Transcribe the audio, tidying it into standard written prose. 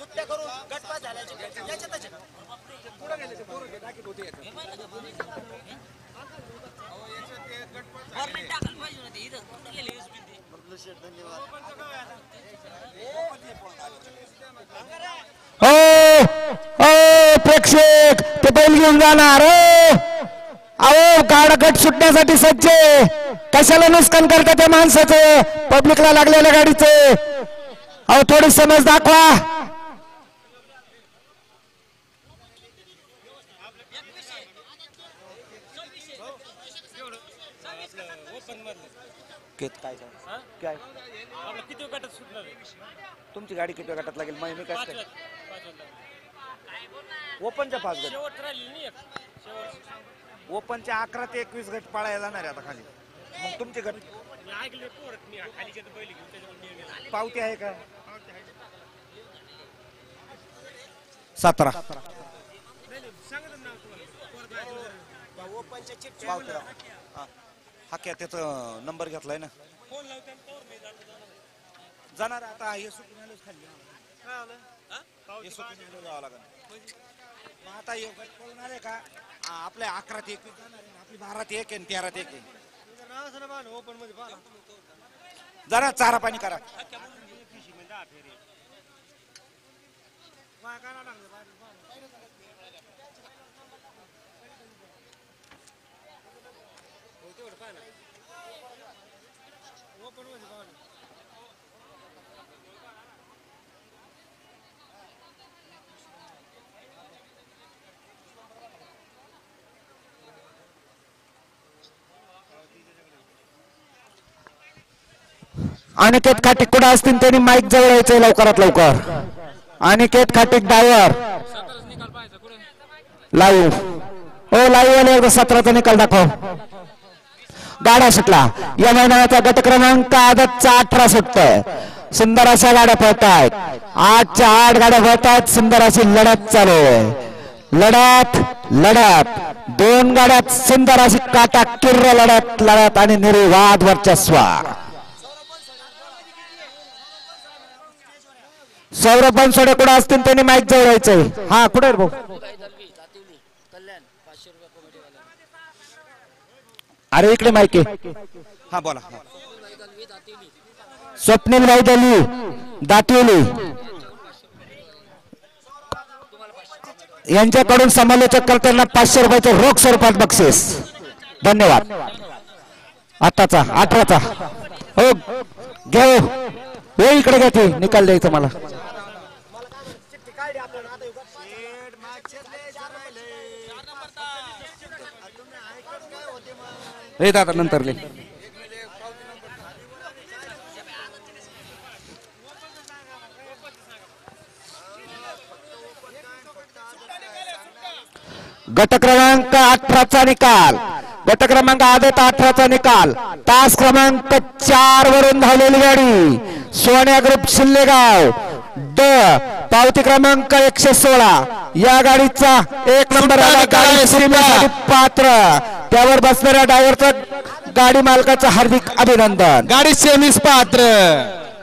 सुट्ट्या करून गटपास झाल्याचे याच्यातच पुढे गेले ते पोरं टाकीत होते ओ प्रेक्षक ते बैल घेऊन जाणार अहो गाडा गट सुटण्यासाठी सज्ज कशाला नुकसान करता त्या माणसाचं पब्लिकला लागलेल्या गाडीचे अहो थोडी समज दाखवा काय किती गटात सुटणार तुमची गाडी किती गटात लागेल मी काय ओपनच्या 5 गट ओपनच्या 11 ते 21 गट पाळायला जाणार आहे आता खाली मग तुमचे गट पावती आहे का 17 हा क्या त्याचा नंबर घेतलाय ना जाणार आता हे सुटून आलोच खाली हे सुटून जावं लागेल आता हे गट पळून आले का आपल्या 11 ते 21 जाणार आहे आपली 12 ते 1 आणि 13 ते 1 ओपन मध्ये जरा चारा पाणी करा अनिकेत खाटिक कुठे असतील त्यांनी माईक जवळ यायचंय लवकरात लवकर अनिकेत खाटिक ड्रायव्हर लाईव्ह हो लाईव्ह एकदा 17चा निकाल दाखव गाडा सुटला या महिन्याचा गट क्रमांक आदतचा 18 सुटतोय सुंदर अशा गाड्या पळत आहेत 8च्या 8 गाड्या पळत आहेत सुंदर अशी लढत चालू आहे लढत 2 गाड्यात सुंदर अशी काटा किर्र लढत आणि निर्वाद वर्चस्व सौरभ बनसोडे कुठे असतील त्यांनी माईक जवळ यायचंय हा कुठे भाऊ अरे इकडे माईक आहे हा बोला स्वप्नील वैदली दातिवली यांच्याकडून समालोचक करताना 500 रुपयाचे रोख स्वरूपात बक्षीस धन्यवाद आताचा 18चा हो घेऊ हो इकडे घ्या ते निकाल द्यायचं मला हे दादा नंतर ले गट क्रमांक 18चा निकाल गट क्रमांक आदत 18चा निकाल तास क्रमांक 4 वरून धावलेली गाडी सोन्या ग्रुप शिल्लेगाव पावती क्रमांक 116 या गाडीचा 1 नंबर आला गाडी श्रीमेसाठी पात्र त्यावर बसणाऱ्या ड्रायव्हरचं गाडी मालकाचं हार्दिक अभिनंदन गाडी सेमीस पात्र